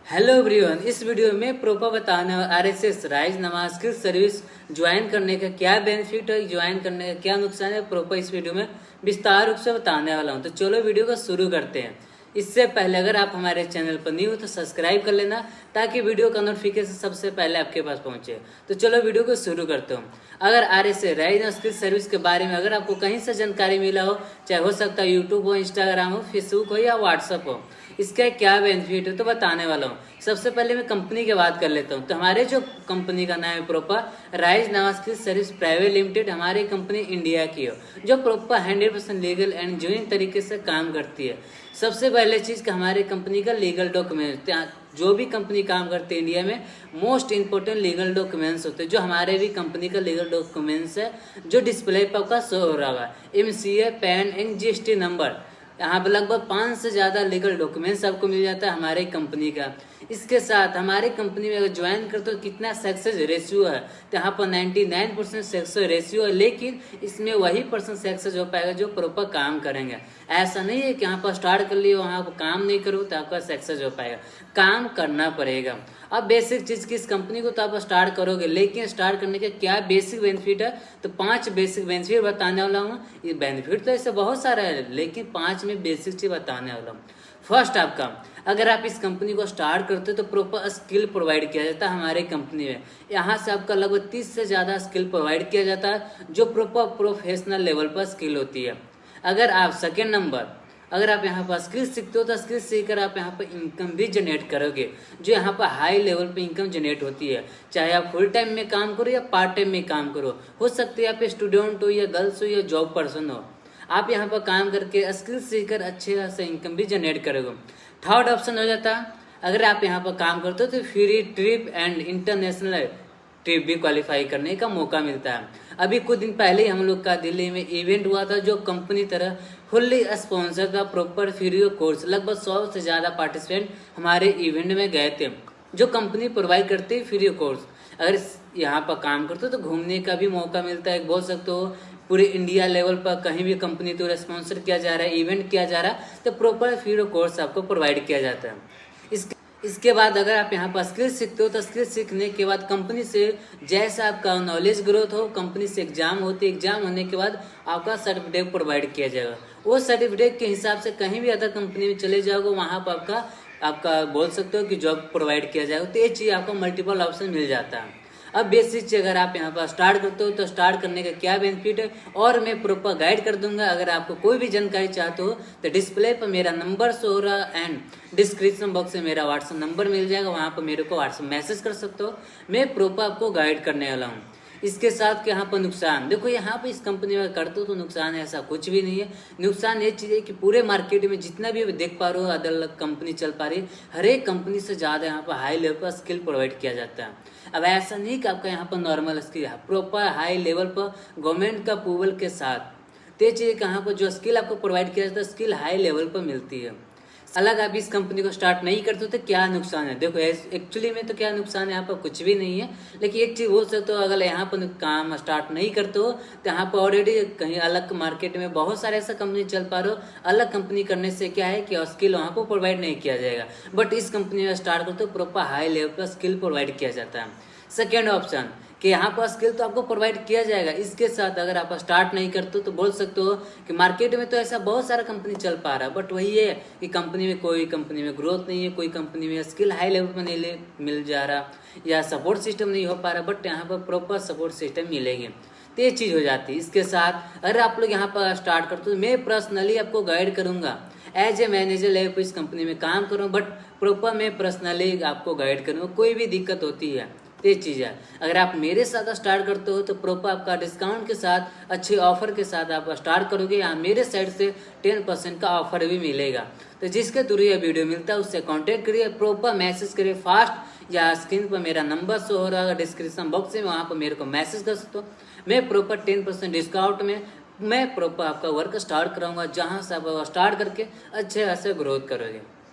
Hello everyone, इस video में proper बताने आरएसएस राइज नमाज की सर्विस ज्वाइन करने का क्या बेनिफिट है, ज्वाइन करने का क्या नुकसान है, प्रोपर इस वीडियो में विस्तार रूप से बताने वाला हूं। तो चलो वीडियो को शुरू करते हैं। इससे पहले अगर आप हमारे चैनल पर न्यू हो तो सब्सक्राइब कर लेना ताकि वीडियो का नोटिफिकेशन सबसे पहले आपके पास पहुंचे। तो चलो वीडियो को शुरू करते हूँ। अगर आरएसएस राइज स्किल सर्विस के बारे में अगर आपको कहीं से जानकारी मिला हो, चाहे हो सकता है यूट्यूब हो, इंस्टाग्राम हो, फेसबुक हो या व्हाट्सअप हो, इसका क्या बेनिफिट है तो बताने वाला हूँ। सबसे पहले मैं कंपनी की बात कर लेता हूँ। तो हमारे जो कंपनी का नाम है प्रॉपर राइज नवाज की सर्विस प्राइवेट लिमिटेड, हमारी कंपनी इंडिया की हो जो प्रॉपर 100% लीगल एंड जेन्युइन तरीके से काम करती है। सबसे पहले चीज़ कि हमारी कंपनी का लीगल डॉक्यूमेंट, जो भी कंपनी काम करती है इंडिया में मोस्ट इंपोर्टेंट लीगल डॉक्यूमेंट्स होते हैं। जो हमारे भी कंपनी का लीगल डॉक्यूमेंट्स है जो डिस्प्ले पर आपका शो हो रहा है, MCA, pan and GST number, यहाँ पर लगभग 5 से ज़्यादा लीगल डॉक्यूमेंट्स आपको मिल जाता है हमारे कंपनी का। इसके साथ हमारे कंपनी में अगर ज्वाइन करते हो कितना सक्सेस रेशियो है, तो यहाँ पर 99% सक्सेस रेशियो है। लेकिन इसमें वही परसेंट सक्सेस हो पाएगा जो प्रॉपर काम करेंगे। ऐसा नहीं है कि यहाँ पर स्टार्ट कर लिए वहाँ पर काम नहीं करो तो आपका सक्सेस हो पाएगा, काम करना पड़ेगा। अब बेसिक चीज़ की इस कंपनी को तो आप स्टार्ट करोगे, लेकिन स्टार्ट करने के क्या बेसिक बेनिफिट है तो 5 बेसिक बेनिफिट बताने वाला हूँ। ये बेनिफिट तो ऐसे बहुत सारा है, लेकिन 5 में बेसिक चीज़ बताने वाला हूँ। फर्स्ट, आपका अगर आप इस कंपनी को स्टार्ट करते हो तो प्रॉपर स्किल प्रोवाइड किया जाता है हमारे कंपनी में। यहाँ से आपका लगभग 30 से ज़्यादा स्किल प्रोवाइड किया जाता है जो प्रॉपर प्रोफेशनल लेवल पर स्किल होती है। अगर आप सेकेंड नंबर, अगर आप यहाँ पर स्किल सीखते हो तो स्किल सीखकर आप यहाँ पर इनकम भी जनरेट करोगे, जो यहाँ पर हाई लेवल पे इनकम जनरेट होती है। चाहे आप फुल टाइम में काम करो या पार्ट टाइम में काम करो, हो सकती है आप स्टूडेंट हो या गर्ल्स हो या जॉब पर्सन हो, आप यहाँ पर काम करके स्किल सीखकर अच्छे से इनकम भी जनरेट करोगे। थर्ड ऑप्शन हो जाता है, अगर आप यहाँ पर काम करते हो तो free trip and international trip भी क्वालिफाई करने का मौका मिलता है। अभी कुछ दिन पहले हम लोग का दिल्ली में इवेंट हुआ था जो कंपनी तरह फुल्ली स्पॉन्सर था, प्रॉपर फ्री कोर्स। लगभग 100 से ज़्यादा पार्टिसिपेंट हमारे इवेंट में गए थे, जो कंपनी प्रोवाइड करती है फ्री कोर्स। अगर यहाँ पर काम करते हो तो घूमने का भी मौका मिलता है, बोल सकते हो पूरे इंडिया लेवल पर कहीं भी कंपनी तो स्पॉन्सर किया जा रहा है, इवेंट किया जा रहा है तो प्रॉपर फ्री कोर्स आपको प्रोवाइड किया जाता है। इसके बाद अगर आप यहाँ पर स्किल सीखते हो तो स्किल सीखने के बाद कंपनी से जैसा आपका नॉलेज ग्रोथ हो, कंपनी से एग्जाम होती है, एग्जाम होने के बाद आपका सर्टिफिकेट प्रोवाइड किया जाएगा। वो सर्टिफिकेट के हिसाब से कहीं भी अदर कंपनी में चले जाओगे वहाँ पर आपका बोल सकते हो कि जॉब प्रोवाइड किया जाएगा। तो ये चीज़ आपको मल्टीपल ऑप्शन मिल जाता है। अब बेसिक चीज अगर आप यहाँ पर स्टार्ट करते हो तो स्टार्ट करने का क्या बेनिफिट है और मैं प्रॉपर गाइड कर दूंगा। अगर आपको कोई भी जानकारी चाहते हो तो डिस्प्ले पर मेरा नंबर शो हो रहा एंड डिस्क्रिप्शन बॉक्स में मेरा व्हाट्सअप नंबर मिल जाएगा, वहाँ पर मेरे को व्हाट्सअप मैसेज कर सकते हो। मैं प्रॉपर आपको गाइड करने वाला हूँ। इसके साथ यहाँ पर नुकसान देखो, यहाँ पे इस कंपनी में करते हो तो नुकसान ऐसा कुछ भी नहीं है। नुकसान ये चीज़ है कि पूरे मार्केट में जितना भी देख पा रहे हो अदर कंपनी चल पा रही है, हर एक कंपनी से ज़्यादा यहाँ पर हाई लेवल पर स्किल प्रोवाइड किया जाता है। अब ऐसा नहीं कि आपका यहाँ पर नॉर्मल स्किल है, प्रॉपर हाई लेवल पर गवर्नमेंट का अप्रूवल के साथ ते चीज़ कहाँ पर जो स्किल आपको प्रोवाइड किया जाता है स्किल हाई लेवल पर मिलती है। अलग आप इस कंपनी को स्टार्ट नहीं करते तो क्या नुकसान है, देखो एक्चुअली में तो क्या नुकसान है यहाँ पर कुछ भी नहीं है। लेकिन एक चीज़ बोल सकते हो, अगर यहाँ पर काम स्टार्ट नहीं करते हो तो यहाँ पर ऑलरेडी कहीं अलग मार्केट में बहुत सारे ऐसा कंपनी चल पा रहे हो। अलग कंपनी करने से क्या है कि स्किल वहाँ पर प्रोवाइड नहीं किया जाएगा, बट इस कंपनी में स्टार्ट करते हो प्रॉपर हाई लेवल पर स्किल प्रोवाइड किया जाता है। सेकेंड ऑप्शन कि यहाँ पर स्किल तो आपको प्रोवाइड किया जाएगा, इसके साथ अगर आप स्टार्ट नहीं करते हो तो बोल सकते हो कि मार्केट में तो ऐसा बहुत सारा कंपनी चल पा रहा है, बट वही है कि कोई कंपनी में ग्रोथ नहीं है, कोई कंपनी में स्किल हाई लेवल पर नहीं मिल जा रहा या सपोर्ट सिस्टम नहीं हो पा रहा, बट यहाँ पर प्रॉपर सपोर्ट सिस्टम मिलेगी तो ये चीज़ हो जाती है। इसके साथ अगर आप लोग यहाँ पर स्टार्ट करते हो तो मैं पर्सनली आपको गाइड करूँगा। एज ए मैनेजर लेवल इस कंपनी में काम करूँ, बट प्रॉपर मैं पर्सनली आपको गाइड करूँगा। कोई भी दिक्कत होती है ये चीज़ है, अगर आप मेरे साथ स्टार्ट करते हो तो प्रॉपर आपका डिस्काउंट के साथ अच्छे ऑफर के साथ आप स्टार्ट करोगे, या मेरे साइड से 10% का ऑफर भी मिलेगा। तो जिसके थ्रू ये वीडियो मिलता है उससे कांटेक्ट करिए, प्रॉपर मैसेज करिए फास्ट, या स्क्रीन पर मेरा नंबर शो हो रहा है डिस्क्रिप्शन बॉक्स में, वहाँ पर मेरे को मैसेज कर सकते हो। मैं प्रॉपर 10% डिस्काउंट में मैं प्रॉपर आपका वर्क स्टार्ट कराऊंगा, जहाँ से आप स्टार्ट करके अच्छे ग्रोथ करोगे।